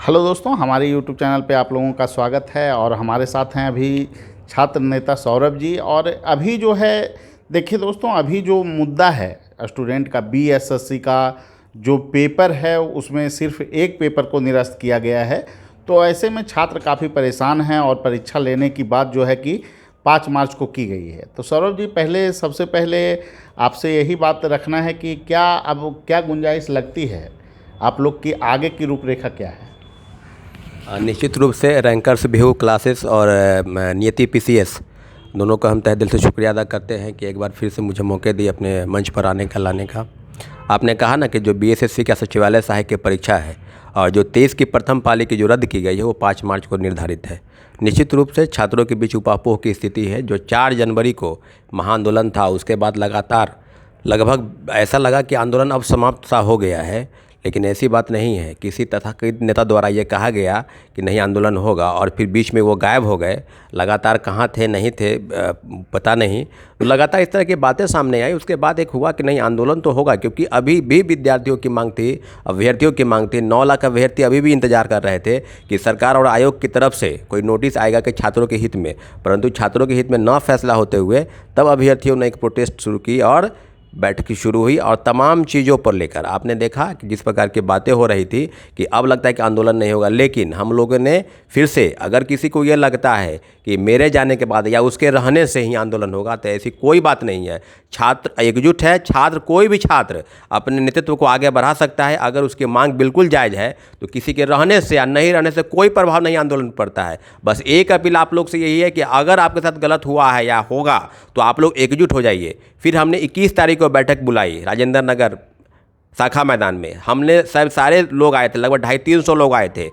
Hello दोस्तों, हमारे YouTube channel पे आप लोगों का स्वागत है। और हमारे साथ हैं अभी छात्र नेता सौरभ जी। और अभी जो है, देखिए दोस्तों, अभी जो मुद्दा है स्टूडेंट का, बीएसएससी का जो पेपर है उसमें सिर्फ एक पेपर को निरस्त किया गया है। तो ऐसे में छात्र काफ़ी परेशान हैं और परीक्षा लेने की बात जो है कि 5 मार्च को की गई है। तो सौरभ जी, सबसे पहले आपसे यही बात रखना है कि क्या गुंजाइश लगती है आप लोग की, आगे की रूपरेखा क्या है? निश्चित रूप से रैंकर्स व्यू क्लासेस और नियति पीसीएस दोनों का हम तहे दिल से शुक्रिया अदा करते हैं कि एक बार फिर से मुझे मौके दिए अपने मंच पर आने का, लाने का। आपने कहा ना कि जो बीएसएससी का सचिवालय सहायक की परीक्षा है और जो 23 की प्रथम पाली की जो रद्द की गई है वो 5 मार्च को निर्धारित है। निश्चित रूप से छात्रों के बीच उपापोह की स्थिति है। जो 4 जनवरी को महाआंदोलन था, उसके बाद लगातार लगभग ऐसा लगा कि आंदोलन अब समाप्त सा हो गया है, लेकिन ऐसी बात नहीं है। किसी तथाकथित नेता द्वारा ये कहा गया कि नहीं आंदोलन होगा और फिर बीच में वो गायब हो गए। लगातार कहाँ थे नहीं थे पता नहीं। तो लगातार इस तरह की बातें सामने आई। उसके बाद एक हुआ कि नहीं आंदोलन तो होगा, क्योंकि अभी भी विद्यार्थियों की मांग थी, अभ्यर्थियों की मांग थी। 9 लाख अभ्यर्थी अभी भी इंतजार कर रहे थे कि सरकार और आयोग की तरफ से कोई नोटिस आएगा कि छात्रों के हित में, परंतु छात्रों के हित में न फैसला होते हुए तब अभ्यर्थियों ने एक प्रोटेस्ट शुरू की और बैठक शुरू हुई। और तमाम चीज़ों पर लेकर आपने देखा कि जिस प्रकार की बातें हो रही थी कि अब लगता है कि आंदोलन नहीं होगा। लेकिन हम लोगों ने फिर से, अगर किसी को ये लगता है कि मेरे जाने के बाद या उसके रहने से ही आंदोलन होगा, तो ऐसी कोई बात नहीं है। छात्र एकजुट है। छात्र, कोई भी छात्र अपने नेतृत्व को आगे बढ़ा सकता है। अगर उसकी मांग बिल्कुल जायज़ है तो किसी के रहने से या नहीं रहने से कोई प्रभाव नहीं आंदोलन पर पड़ता है। बस एक अपील आप लोग से यही है कि अगर आपके साथ गलत हुआ है या होगा तो आप लोग एकजुट हो जाइए। फिर हमने 21 तारीख को बैठक बुलाई राजेंद्र नगर शाखा मैदान में। हमने सब सारे लोग आए थे, लगभग 250-300 लोग आए थे।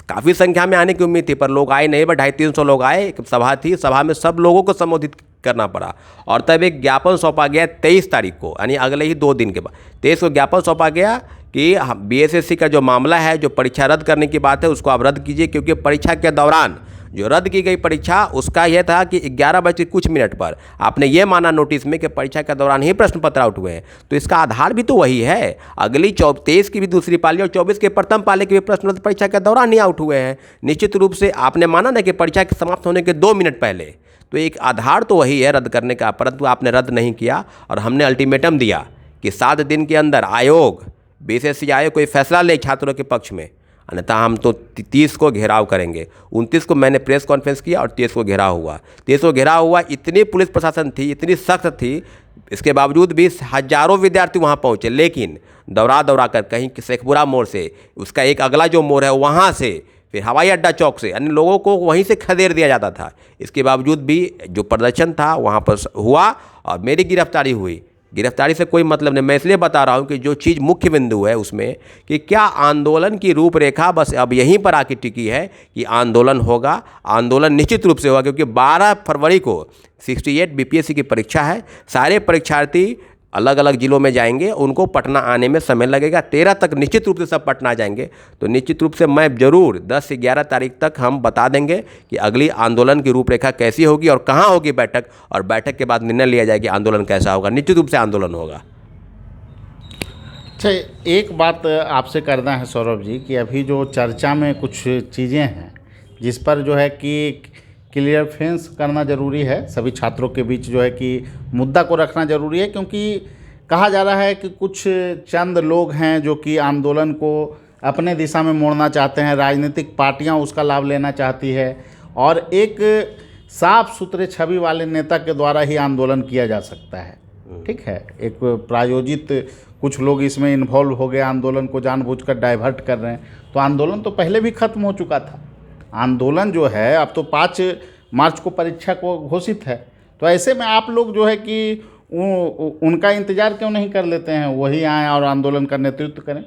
काफ़ी संख्या में आने की उम्मीद थी पर लोग आए नहीं, बट 250-300 लोग आए। एक सभा थी, सभा में सब लोगों को संबोधित करना पड़ा। और तब एक ज्ञापन सौंपा गया 23 तारीख को, यानी अगले ही 2 दिन के बाद 23 को ज्ञापन सौंपा गया कि बीएसएससी का जो मामला है, जो परीक्षा रद्द करने की बात है, उसको आप रद्द कीजिए। क्योंकि परीक्षा के दौरान जो रद्द की गई परीक्षा, उसका यह था कि 11 बज के कुछ मिनट पर आपने ये माना नोटिस में कि परीक्षा के दौरान ही प्रश्न पत्र आउट हुए हैं। तो इसका आधार भी तो वही है। अगली 23 की भी दूसरी पाली और 24 के प्रथम पाली के भी प्रश्न परीक्षा के दौरान ही आउट हुए हैं। निश्चित रूप से आपने माना ना कि परीक्षा के समाप्त होने के 2 मिनट पहले, तो एक आधार तो वही है रद्द करने का, परंतु आपने रद्द नहीं किया। और हमने अल्टीमेटम दिया कि 7 दिन के अंदर आयोग, बीएसएससी आयोग कोई फैसला ले छात्रों के पक्ष में, अन्यथा हम तो 30 को घेराव करेंगे। 29 को मैंने प्रेस कॉन्फ्रेंस किया और 30 को घेराव हुआ। 30 को घेराव हुआ। इतनी पुलिस प्रशासन थी, इतनी सख्त थी, इसके बावजूद भी हजारों विद्यार्थी वहाँ पहुँचे। लेकिन दौड़ा कर कहीं शेखपुरा मोड़ से, उसका एक अगला जो मोड़ है वहाँ से, फिर हवाई अड्डा चौक से, अन्य लोगों को वहीं से खदेड़ दिया जाता था। इसके बावजूद भी जो प्रदर्शन था वहाँ पर हुआ और मेरी गिरफ्तारी हुई। गिरफ्तारी से कोई मतलब नहीं। मैं इसलिए बता रहा हूँ कि जो चीज़ मुख्य बिंदु है उसमें कि क्या आंदोलन की रूपरेखा बस अब यहीं पर आके टिकी है कि आंदोलन होगा। आंदोलन निश्चित रूप से होगा, क्योंकि 12 फरवरी को 68 बीपीएससी की परीक्षा है। सारे परीक्षार्थी अलग अलग जिलों में जाएंगे, उनको पटना आने में समय लगेगा। 13 तक निश्चित रूप से सब पटना जाएंगे। तो निश्चित रूप से मैं ज़रूर 10 से 11 तारीख तक हम बता देंगे कि अगली आंदोलन की रूपरेखा कैसी होगी और कहाँ होगी बैठक, और बैठक के बाद निर्णय लिया जाए कि आंदोलन कैसा होगा। निश्चित रूप से आंदोलन होगा। अच्छा, एक बात आपसे करना है सौरभ जी कि अभी जो चर्चा में कुछ चीज़ें हैं जिस पर जो है कि क्लियरेंस करना ज़रूरी है, सभी छात्रों के बीच जो है कि मुद्दा को रखना ज़रूरी है। क्योंकि कहा जा रहा है कि कुछ चंद लोग हैं जो कि आंदोलन को अपने दिशा में मोड़ना चाहते हैं, राजनीतिक पार्टियां उसका लाभ लेना चाहती है, और एक साफ सुथरे छवि वाले नेता के द्वारा ही आंदोलन किया जा सकता है। ठीक है, एक प्रायोजित कुछ लोग इसमें इन्वॉल्व हो गए, आंदोलन को जानबूझकर डाइवर्ट कर रहे हैं। तो आंदोलन तो पहले भी खत्म हो चुका था। आंदोलन जो है अब तो 5 मार्च को परीक्षा को घोषित है। तो ऐसे में आप लोग जो है कि उनका इंतज़ार क्यों नहीं कर लेते हैं, वही आएँ और आंदोलन का नेतृत्व करें?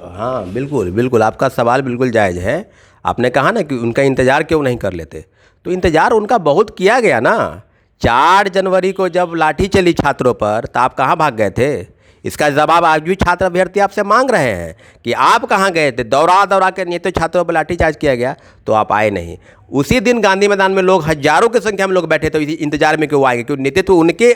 हाँ बिल्कुल बिल्कुल, आपका सवाल बिल्कुल जायज़ है। आपने कहा ना कि उनका इंतज़ार क्यों नहीं कर लेते, तो इंतज़ार उनका बहुत किया गया ना। 4 जनवरी को जब लाठी चली छात्रों पर, तो आप कहाँ भाग गए थे? इसका जवाब आज भी छात्र अभ्यर्थी आपसे मांग रहे हैं कि आप कहाँ गए थे। दौड़ा कर नहीं तो छात्रों पर लाठीचार्ज किया गया तो आप आए नहीं। उसी दिन गांधी मैदान में लोग हजारों की संख्या में लोग बैठे थे, इसी इंतजार में क्यों आएंगे? क्योंकि नेतृत्व उनके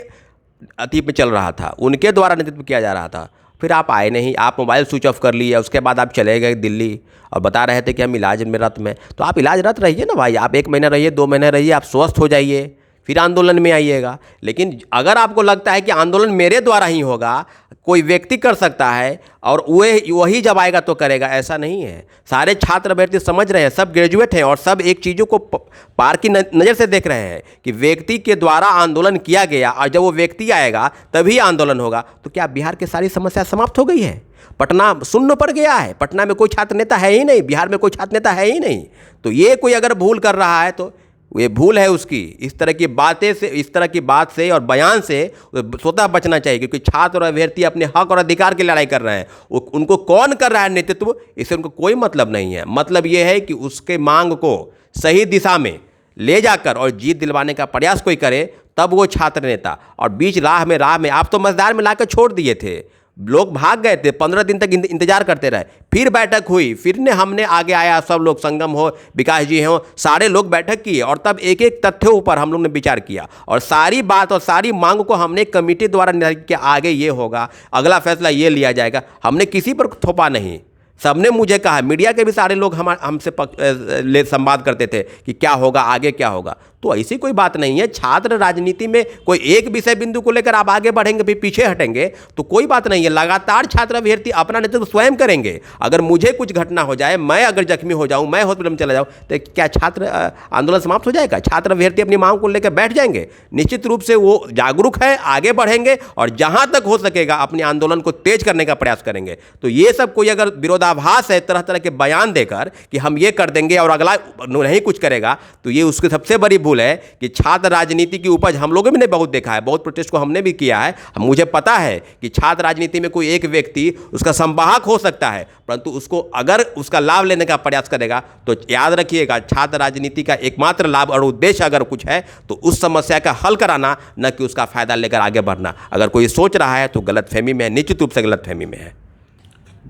अतीत में चल रहा था, उनके द्वारा नेतृत्व किया जा रहा था। फिर आप आए नहीं, आप मोबाइल स्विच ऑफ कर लिए, उसके बाद आप चले गए दिल्ली और बता रहे थे कि हम इलाज में रत में। तो आप इलाजरत रहिए ना भाई, आप 1 महीना रहिए, 2 महीने रहिए, आप स्वस्थ हो जाइए, फिर आंदोलन में आइएगा। लेकिन अगर आपको लगता है कि आंदोलन मेरे द्वारा ही होगा, कोई व्यक्ति कर सकता है और वही जब आएगा तो करेगा, ऐसा नहीं है। सारे छात्र अभ्यर्थी समझ रहे हैं, सब ग्रेजुएट हैं और सब एक चीज़ों को पार की नज़र से देख रहे हैं कि व्यक्ति के द्वारा आंदोलन किया गया और जब वो व्यक्ति आएगा तभी आंदोलन होगा। तो क्या बिहार की सारी समस्या समाप्त हो गई है? पटना शून्य पड़ गया है? पटना में कोई छात्र नेता है ही नहीं, बिहार में कोई छात्र नेता है ही नहीं। तो ये कोई अगर भूल कर रहा है तो ये भूल है उसकी। इस तरह की बातें से, इस तरह की बात से और बयान से स्वतः बचना चाहिए, क्योंकि छात्र और अभ्यर्थी अपने हक और अधिकार की लड़ाई कर रहे हैं। उनको कौन कर रहा है नेतृत्व, इससे उनको कोई मतलब नहीं है। मतलब ये है कि उसके मांग को सही दिशा में ले जाकर और जीत दिलवाने का प्रयास कोई करे, तब वो छात्र नेता। और बीच राह में आप तो मजदार में लाकर छोड़ दिए थे, लोग भाग गए थे, 15 दिन तक इंतजार करते रहे, फिर बैठक हुई, फिर ने हमने आगे आया, सब लोग, संगम हो, विकास जी हो, सारे लोग बैठक किए और तब एक एक तथ्यों ऊपर हम लोग ने विचार किया और सारी बात और सारी मांग को हमने कमेटी द्वारा निर्धारित किया, आगे ये होगा, अगला फैसला ये लिया जाएगा। हमने किसी पर थोपा नहीं, सबने मुझे कहा, मीडिया के भी सारे लोग हमसे संवाद करते थे कि क्या होगा, आगे क्या होगा। तो ऐसी कोई बात नहीं है। छात्र राजनीति में कोई एक विषय बिंदु को लेकर आप आगे बढ़ेंगे फिर पीछे हटेंगे तो कोई बात नहीं है। लगातार छात्र अभ्यर्थी अपना नेतृत्व स्वयं करेंगे। अगर मुझे कुछ घटना हो जाए, मैं अगर जख्मी हो जाऊं, मैं हॉस्पिटल में चला जाऊं, तो क्या छात्र आंदोलन समाप्त हो जाएगा? छात्र अभ्यर्थी अपनी मांग को लेकर बैठ जाएंगे? निश्चित रूप से वो जागरूक है, आगे बढ़ेंगे और जहां तक हो सकेगा अपने आंदोलन को तेज करने का प्रयास करेंगे। तो ये सब कोई अगर विरोधाभास है, तरह तरह के बयान देकर कि हम ये कर देंगे और अगला नहीं कुछ करेगा, तो ये उसकी सबसे बड़ी भूल है कि छात्र राजनीति की उपज हम लोगों ने बहुत देखा है, बहुत प्रोटेस्ट को हमने भी किया है। मुझे पता है कि छात्र राजनीति में कोई एक व्यक्ति उसका संवाहक हो सकता है, परंतु उसको अगर उसका लाभ लेने का प्रयास करेगा तो याद रखिएगा, छात्र राजनीति का एकमात्र लाभ और उद्देश्य अगर कुछ है तो उस समस्या का हल कराना, न कि उसका फायदा लेकर आगे बढ़ना। अगर कोई सोच रहा है तो गलतफहमी में है, निश्चित रूप से गलतफहमी में है।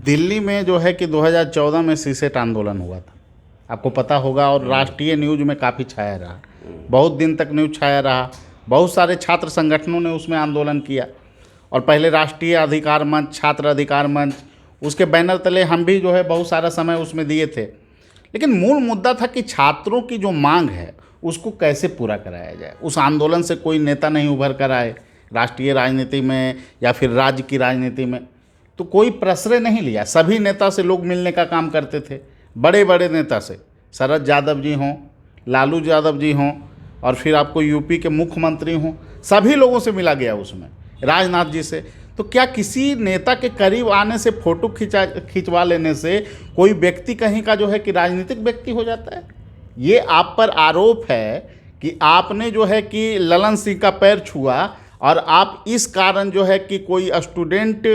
दिल्ली में जो है कि 2014 में सीसेट आंदोलन हुआ था, आपको पता होगा, और राष्ट्रीय न्यूज में काफ़ी छाया रहा, बहुत दिन तक न्यूज छाया रहा। बहुत सारे छात्र संगठनों ने उसमें आंदोलन किया और पहले राष्ट्रीय अधिकार मंच, छात्र अधिकार मंच, उसके बैनर तले हम भी जो है बहुत सारा समय उसमें दिए थे। लेकिन मूल मुद्दा था कि छात्रों की जो मांग है उसको कैसे पूरा कराया जाए। उस आंदोलन से कोई नेता नहीं उभर कर आए राष्ट्रीय राजनीति में या फिर राज्य की राजनीति में, तो कोई प्रश्रय नहीं लिया। सभी नेता से लोग मिलने का काम करते थे, बड़े बड़े नेता से, शरद यादव जी हों, लालू यादव जी हों, और फिर आपको यूपी के मुख्यमंत्री हों, सभी लोगों से मिला गया उसमें, राजनाथ जी से। तो क्या किसी नेता के करीब आने से, फोटो खिंचवा लेने से कोई व्यक्ति कहीं का जो है कि राजनीतिक व्यक्ति हो जाता है? ये आप पर आरोप है कि आपने जो है कि ललन सिंह का पैर छुआ और आप इस कारण जो है कि कोई स्टूडेंट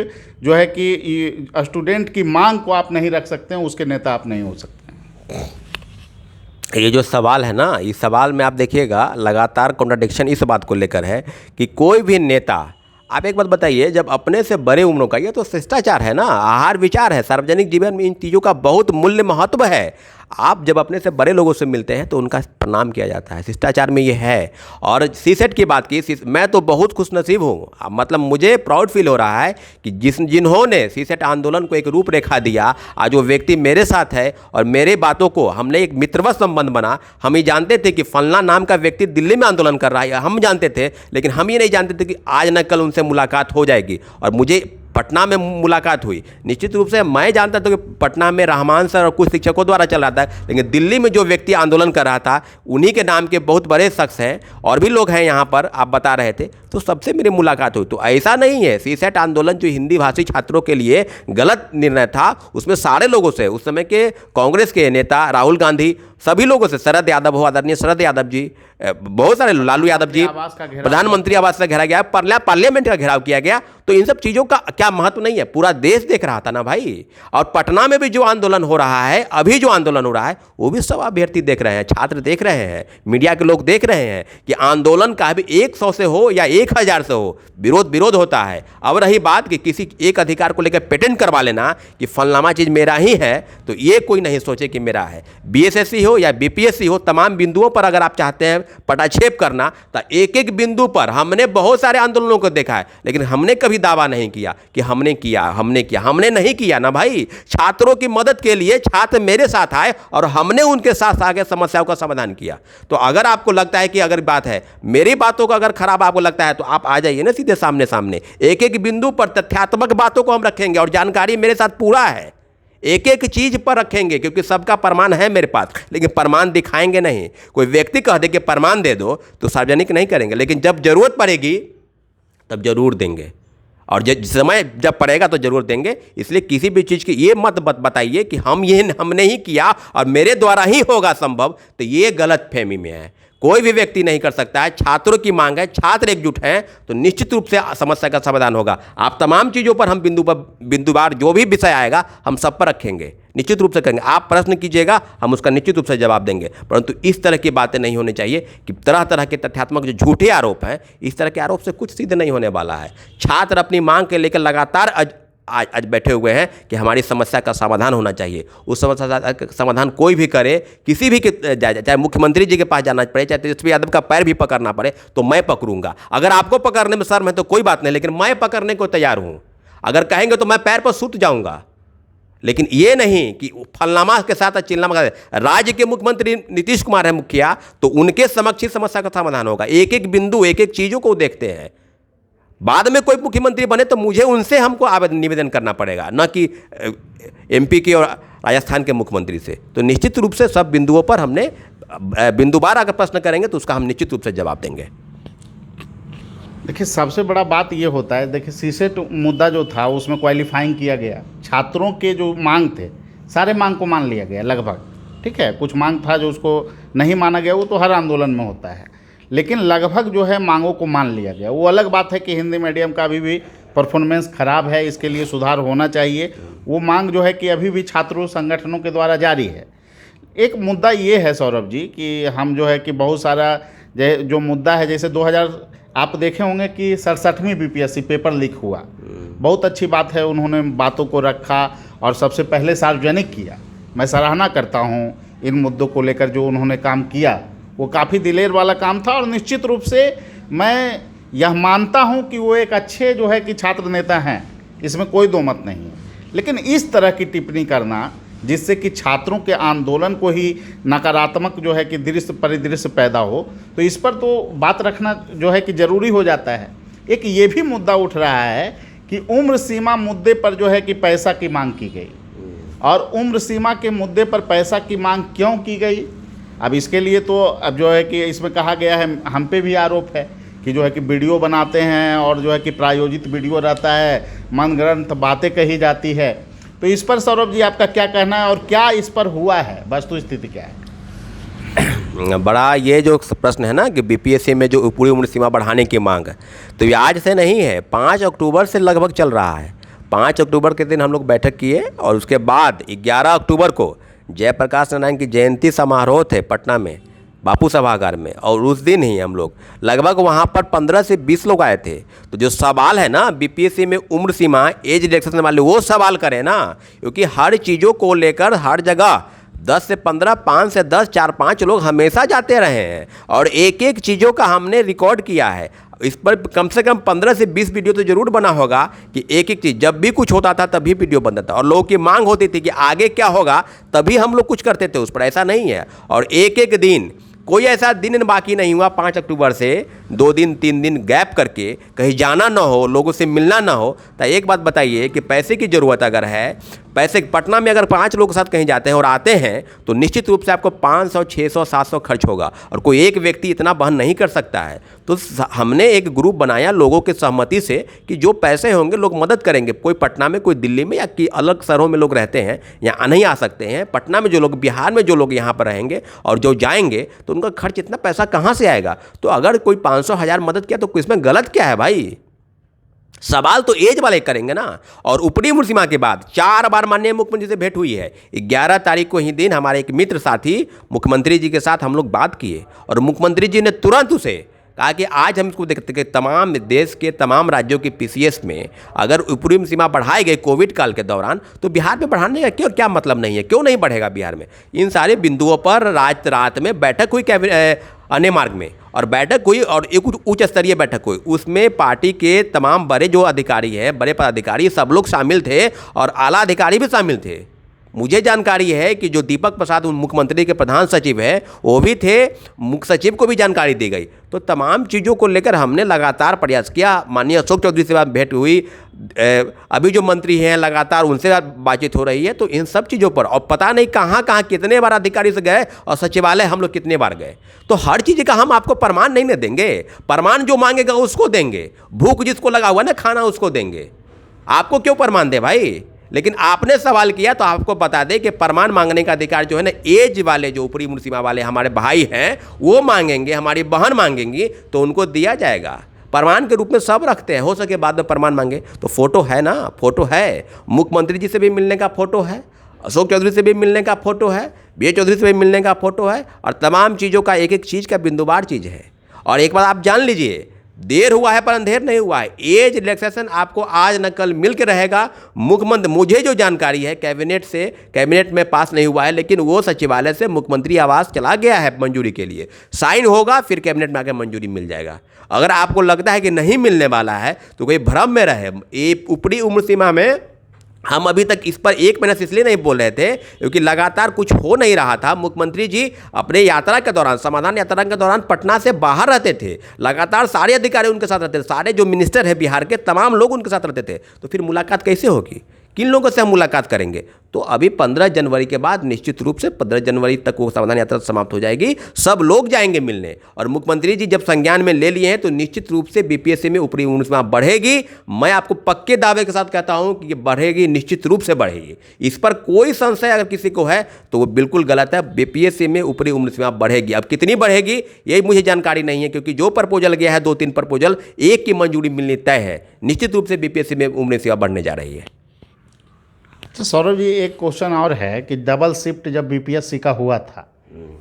जो है कि स्टूडेंट की मांग को आप नहीं रख सकते हैं, उसके नेता आप नहीं हो सकते हैं। ये जो सवाल है ना, इस सवाल में आप देखिएगा लगातार कॉन्ट्राडिक्शन इस बात को लेकर है कि कोई भी नेता, आप एक बात बताइए, जब अपने से बड़े उम्रों का, ये तो शिष्टाचार है ना, आहार विचार है, सार्वजनिक जीवन में इन चीज़ों का बहुत मूल्य महत्व है। आप जब अपने से बड़े लोगों से मिलते हैं तो उनका प्रणाम किया जाता है, शिष्टाचार में ये है। और सीसेट की बात की, मैं तो बहुत खुशनसीब हूँ, मतलब मुझे प्राउड फील हो रहा है कि जिन्होंने सीसेट आंदोलन को एक रूपरेखा दिया, आज वो व्यक्ति मेरे साथ है और मेरे बातों को, हमने एक मित्रवत संबंध बना। हम ये जानते थे कि फलना नाम का व्यक्ति दिल्ली में आंदोलन कर रहा है, हम जानते थे, लेकिन हम ये नहीं जानते थे कि आज न कल उनसे मुलाकात हो जाएगी। और मुझे पटना में मुलाकात हुई। निश्चित रूप से मैं जानता था कि पटना में रहमान सर और कुछ शिक्षकों द्वारा चल रहा था, लेकिन दिल्ली में जो व्यक्ति आंदोलन कर रहा था उन्हीं के नाम के बहुत बड़े शख्स हैं और भी लोग हैं यहाँ पर, आप बता रहे थे, तो सबसे मेरी मुलाकात हुई। तो ऐसा नहीं है, सीसेट आंदोलन जो हिंदी भाषी छात्रों के लिए गलत निर्णय था, उसमें सारे लोगों से, उस समय के कांग्रेस के नेता राहुल गांधी, सभी लोगों से, शरद यादव हो, आदरणीय शरद यादव जी, बहुत सारे, लालू यादव जी, प्रधानमंत्री आवास से घेरा गया, पार्लियामेंट का घेराव किया गया। तो इन सब चीज़ों का क्या महत्व नहीं है? पूरा देश देख रहा था ना भाई। और पटना में भी जो आंदोलन हो रहा है, अभी जो आंदोलन हो रहा है, वो भी सब अभ्यर्थी देख रहे हैं, छात्र देख रहे हैं, मीडिया के लोग देख रहे हैं कि आंदोलन का भी 100 से हो या 1000 से हो, विरोध होता है। अब रही बात कि किसी एक अधिकार को लेकर पेटेंट करवा लेना कि फलनामा चीज़ मेरा ही है, तो ये कोई नहीं सोचे कि मेरा है। BSSC हो या बीपीएससी हो, तमाम बिंदुओं पर अगर आप चाहते हैं पटाक्षेप करना, तो एक एक बिंदु पर हमने बहुत सारे आंदोलनों को देखा है, लेकिन हमने कभी दावा नहीं किया कि हमने किया, हमने नहीं किया ना भाई। छात्रों की मदद के लिए छात्र मेरे साथ आए और हमने उनके साथ आगे समस्याओं का समाधान किया। तो अगर आपको लगता है कि अगर बात है, मेरी बातों को अगर खराब आपको लगता है, तो आप आ जाइए ना सीधे सामने सामने, एक एक बिंदु पर तथ्यात्मक बातों को हम रखेंगे और जानकारी मेरे साथ पूरा है, एक एक चीज पर रखेंगे, क्योंकि सबका प्रमाण है मेरे पास, लेकिन प्रमाण दिखाएंगे नहीं। कोई व्यक्ति कह दे कि प्रमाण दे दो तो सार्वजनिक नहीं करेंगे, लेकिन जब जरूरत पड़ेगी तब जरूर देंगे, और समय जब पड़ेगा तो जरूर देंगे। इसलिए किसी भी चीज़ की ये मत बताइए कि हमने ही किया और मेरे द्वारा ही होगा संभव, तो ये गलत फहमी में है। कोई भी व्यक्ति नहीं कर सकता है। छात्रों की मांग है, छात्र एकजुट हैं, तो निश्चित रूप से समस्या का समाधान होगा। आप तमाम चीज़ों पर हम बिंदुवार जो भी विषय आएगा हम सब पर रखेंगे, निश्चित रूप से करेंगे। आप प्रश्न कीजिएगा, हम उसका निश्चित रूप से जवाब देंगे, परंतु इस तरह की बातें नहीं होनी चाहिए कि तरह तरह के तथ्यात्मक जो झूठे आरोप हैं, इस तरह के आरोप से कुछ सिद्ध नहीं होने वाला है। छात्र अपनी मांग के लेकर लगातार आज बैठे हुए हैं कि हमारी समस्या का समाधान होना चाहिए। उस समस्या का समाधान कोई भी करे, किसी भी के चाहे मुख्यमंत्री जी के पास जाना पड़े, चाहे तेजस्वी यादव का पैर भी पकड़ना पड़े, तो मैं पकड़ूंगा। अगर आपको पकड़ने में शर्म है तो कोई बात नहीं, लेकिन मैं पकड़ने को तैयार हूं। अगर कहेंगे तो मैं पैर पर सूत जाऊंगा, लेकिन ये नहीं कि फलनामा के साथ चिल्लामा। राज्य के मुख्यमंत्री नीतीश कुमार है मुखिया, तो उनके समक्ष ही समस्या का समाधान होगा। एक एक बिंदु, एक एक चीज़ों को देखते हैं। बाद में कोई मुख्यमंत्री बने तो मुझे उनसे हमको निवेदन करना पड़ेगा, न कि एमपी के और राजस्थान के मुख्यमंत्री से। तो निश्चित रूप से सब बिंदुओं पर हमने बिंदुवार अगर प्रश्न करेंगे तो उसका हम निश्चित रूप से जवाब देंगे। देखिए, सबसे बड़ा बात ये होता है, देखिए सीसेट मुद्दा जो था उसमें क्वालिफाइंग किया गया, छात्रों के जो मांग थे सारे मांग को मान लिया गया लगभग, ठीक है। कुछ मांग था जो उसको नहीं माना गया, वो तो हर आंदोलन में होता है, लेकिन लगभग जो है मांगों को मान लिया गया। वो अलग बात है कि हिंदी मीडियम का अभी भी परफॉर्मेंस खराब है, इसके लिए सुधार होना चाहिए। वो मांग जो है कि अभी भी छात्रों संगठनों के द्वारा जारी है। एक मुद्दा ये है सौरभ जी कि हम जो है कि बहुत सारा जो मुद्दा है, जैसे 2000 आप देखे होंगे कि 67वीं बीपीएससी पेपर लीक हुआ, बहुत अच्छी बात है, उन्होंने बातों को रखा और सबसे पहले सार्वजनिक किया। मैं सराहना करता हूँ इन मुद्दों को लेकर जो उन्होंने काम किया, वो काफ़ी दिलेर वाला काम था। और निश्चित रूप से मैं यह मानता हूं कि वो एक अच्छे जो है कि छात्र नेता हैं, इसमें कोई दो मत नहीं है। लेकिन इस तरह की टिप्पणी करना जिससे कि छात्रों के आंदोलन को ही नकारात्मक जो है कि परिदृश्य पैदा हो, तो इस पर तो बात रखना जो है कि ज़रूरी हो जाता है। एक ये भी मुद्दा उठ रहा है कि उम्र सीमा मुद्दे पर जो है कि पैसा की मांग की गई, और उम्र सीमा के मुद्दे पर पैसा की मांग क्यों की गई, अब इसके लिए तो अब जो है कि इसमें कहा गया है, हम पे भी आरोप है कि जो है कि वीडियो बनाते हैं और जो है कि प्रायोजित वीडियो रहता है, मनगढ़ंत बातें कही जाती है। तो इस पर सौरभ जी आपका क्या कहना है और क्या इस पर हुआ है, वस्तुस्थिति क्या है? बड़ा ये जो प्रश्न है ना कि बीपीएससी में जो पूरी उम्र सीमा बढ़ाने की मांग है, तो ये आज से नहीं है, 5 अक्टूबर से लगभग चल रहा है। 5 अक्टूबर के दिन हम लोग बैठक किए और उसके बाद 11 अक्टूबर को जयप्रकाश नारायण की जयंती समारोह थे पटना में बापू सभागार में, और उस दिन ही हम लोग लगभग वहाँ पर 15 से 20 लोग आए थे। तो जो सवाल है ना बीपीएससी में उम्र सीमा एज रिलैक्सेशन वाले, वो सवाल करें ना, क्योंकि हर चीज़ों को लेकर हर जगह 10 से 15, 5 से 10, 4-5 लोग हमेशा जाते रहे हैं और एक एक चीज़ों का हमने रिकॉर्ड किया है। इस पर कम से कम 15 से 20 वीडियो तो ज़रूर बना होगा कि एक एक चीज़ जब भी कुछ होता था तभी वीडियो बनता था और लोगों की मांग होती थी कि आगे क्या होगा, तभी हम लोग कुछ करते थे उस पर। ऐसा नहीं है, और एक एक दिन कोई ऐसा दिन बाकी नहीं हुआ 5 अक्टूबर से 2 दिन 3 दिन गैप करके कहीं जाना ना हो, लोगों से मिलना ना हो। तो एक बात बताइए कि पैसे की ज़रूरत अगर है, पैसे पटना में अगर 5 लोग के साथ कहीं जाते हैं और आते हैं तो निश्चित रूप से आपको 500, 600, 700 खर्च होगा और कोई एक व्यक्ति इतना वहन नहीं कर सकता है। तो हमने एक ग्रुप बनाया लोगों के सहमति से कि जो पैसे होंगे लोग मदद करेंगे। कोई पटना में, कोई दिल्ली में या कि अलग शहरों में लोग रहते हैं, यहाँ नहीं आ सकते हैं। पटना में जो लोग, बिहार में जो लोग यहाँ पर रहेंगे और जो जाएंगे तो उनका खर्च इतना पैसा कहाँ से आएगा। तो अगर कोई 500, 1000 मदद किया तो इसमें गलत क्या है भाई? सवाल तो एज वाले करेंगे ना। और ऊपरी उम्र सीमा के बाद 4 बार माननीय मुख्यमंत्री से भेंट हुई है। 11 तारीख को ही दिन हमारे एक मित्र साथी मुख्यमंत्री जी के साथ हम लोग बात किए और मुख्यमंत्री जी ने तुरंत उसे कहा कि आज हम इसको देखते कि तमाम देश के तमाम राज्यों के पीसीएस में अगर ऊपरी सीमा बढ़ाई गई कोविड काल के दौरान, तो बिहार में बढ़ाने का क्यों क्या मतलब नहीं है, क्यों नहीं बढ़ेगा बिहार में। इन सारे बिंदुओं पर रात में बैठक हुई अन्य मार्ग में, और बैठक हुई और एक उच्च स्तरीय बैठक हुई। उसमें पार्टी के तमाम बड़े जो अधिकारी हैं, बड़े पदाधिकारी, सब लोग शामिल थे और आला अधिकारी भी शामिल थे। मुझे जानकारी है कि जो दीपक प्रसाद मुख्यमंत्री के प्रधान सचिव है वो भी थे, मुख्य सचिव को भी जानकारी दी गई। तो तमाम चीज़ों को लेकर हमने लगातार प्रयास किया। माननीय अशोक चौधरी से भेंट हुई, अभी जो मंत्री हैं लगातार उनसे बातचीत हो रही है। तो इन सब चीज़ों पर, और पता नहीं कहाँ कहाँ कितने बार अधिकारी से गए और सचिवालय हम लोग कितने बार गए। तो हर चीज़ का हम आपको प्रमाण नहीं न देंगे, प्रमाण जो मांगेगा उसको देंगे, भूख जिसको लगा हुआ ना खाना उसको देंगे। आपको क्यों प्रमाण दे भाई। लेकिन आपने सवाल किया तो आपको बता दें कि प्रमाण मांगने का अधिकार जो है ना, एज वाले जो ऊपरी सीमा वाले हमारे भाई हैं वो मांगेंगे, हमारी बहन मांगेंगी तो उनको दिया जाएगा। प्रमाण के रूप में सब रखते हैं, हो सके बाद में प्रमाण मांगे तो फोटो है ना, फोटो है, मुख्यमंत्री जी से भी मिलने का फोटो है, अशोक चौधरी से भी मिलने का फोटो है, बी चौधरी से भी मिलने का फोटो है, और तमाम चीज़ों का एक एक चीज़ का बिंदुवार चीज़ है। और एक बात आप जान लीजिए, देर हुआ है पर अंधेर नहीं हुआ है। एज रिलैक्सेशन आपको आज न कल मिल के रहेगा। मुख्यमंत्री, मुझे जो जानकारी है कैबिनेट में पास नहीं हुआ है, लेकिन वो सचिवालय से मुख्यमंत्री आवास चला गया है मंजूरी के लिए, साइन होगा फिर कैबिनेट में आकर मंजूरी मिल जाएगा। अगर आपको लगता है कि नहीं मिलने वाला है तो कोई भ्रम में रहे। ये ऊपरी उम्र सीमा में हम अभी तक इस पर एक महीना से इसलिए नहीं बोल रहे थे क्योंकि लगातार कुछ हो नहीं रहा था। मुख्यमंत्री जी अपने यात्रा के दौरान, समाधान यात्रा के दौरान पटना से बाहर रहते थे, लगातार सारे अधिकारी उनके साथ रहते थे, सारे जो मिनिस्टर है बिहार के तमाम लोग उनके साथ रहते थे। तो फिर मुलाकात कैसे होगी, किन लोगों से हम मुलाकात करेंगे। तो अभी 15 जनवरी के बाद निश्चित रूप से 15 जनवरी तक वो समाधान यात्रा समाप्त हो जाएगी, सब लोग जाएंगे मिलने। और मुख्यमंत्री जी जब संज्ञान में ले लिए हैं तो निश्चित रूप से बीपीएससी में ऊपरी उम्र सीमा बढ़ेगी। मैं आपको पक्के दावे के साथ कहता हूं कि ये बढ़ेगी, निश्चित रूप से बढ़ेगी। इस पर कोई संशय अगर किसी को है तो वो बिल्कुल गलत है। बीपीएससी में ऊपरी उम्र सीमा बढ़ेगी। अब कितनी बढ़ेगी यही मुझे जानकारी नहीं है, क्योंकि जो प्रपोजल गया है 2-3 प्रपोजल, एक की मंजूरी मिलनी तय है। निश्चित रूप से बीपीएससी में उम्र सीमा बढ़ने जा रही है। तो सौरभ जी एक क्वेश्चन और है कि डबल शिफ्ट जब बीपीएससी का हुआ था,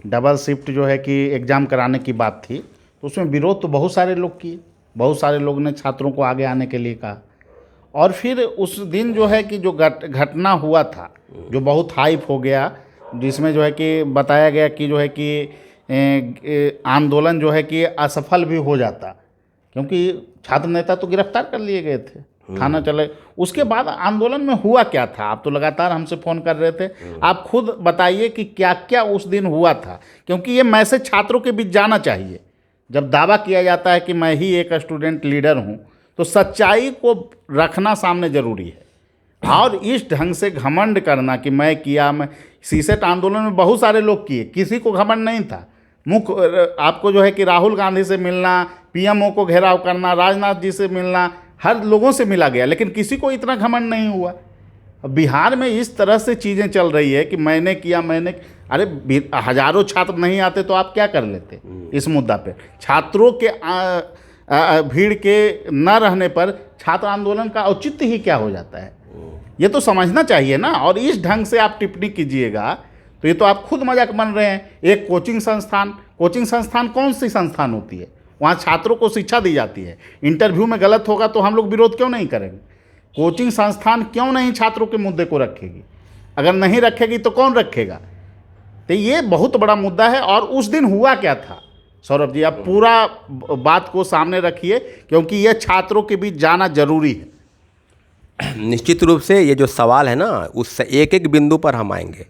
डबल शिफ्ट जो है कि एग्ज़ाम कराने की बात थी, तो उसमें विरोध तो बहुत सारे लोग किए, बहुत सारे लोग ने छात्रों को आगे आने के लिए कहा। और फिर उस दिन जो है कि जो घटना हुआ था जो बहुत हाइप हो गया, जिसमें जो है कि बताया गया कि जो है कि आंदोलन जो है कि असफल भी हो जाता, क्योंकि छात्र नेता तो गिरफ्तार कर लिए गए थे, थाना चले। उसके बाद आंदोलन में हुआ क्या था? आप तो लगातार हमसे फ़ोन कर रहे थे, आप खुद बताइए कि क्या क्या उस दिन हुआ था, क्योंकि ये मैसेज छात्रों के बीच जाना चाहिए। जब दावा किया जाता है कि मैं ही एक स्टूडेंट लीडर हूँ, तो सच्चाई को रखना सामने ज़रूरी है। और इस ढंग से घमंड करना कि मैं किया, मैं सीसेट आंदोलन में बहुत सारे लोग किए, किसी को घमंड नहीं था। मुख्य आपको जो है कि राहुल गांधी से मिलना, पीएमओ को घेराव करना, राजनाथ जी से मिलना, हर लोगों से मिला गया, लेकिन किसी को इतना घमंड नहीं हुआ। बिहार में इस तरह से चीज़ें चल रही है कि मैंने किया, मैंने, अरे हजारों छात्र नहीं आते तो आप क्या कर लेते इस मुद्दा पे? छात्रों के भीड़ के न रहने पर छात्र आंदोलन का औचित्य ही क्या हो जाता है, ये तो समझना चाहिए ना। और इस ढंग से आप टिप्पणी कीजिएगा तो ये तो आप खुद मजाक बन रहे हैं। एक कोचिंग संस्थान कौन सी संस्थान होती है? वहाँ छात्रों को शिक्षा दी जाती है। इंटरव्यू में गलत होगा तो हम लोग विरोध क्यों नहीं करेंगे? कोचिंग संस्थान क्यों नहीं छात्रों के मुद्दे को रखेगी? अगर नहीं रखेगी तो कौन रखेगा? तो ये बहुत बड़ा मुद्दा है। और उस दिन हुआ क्या था सौरभ जी, आप पूरा बात को सामने रखिए, क्योंकि ये छात्रों के बीच जाना जरूरी है। निश्चित रूप से ये जो सवाल है ना, उस एक एक बिंदु पर हम आएंगे।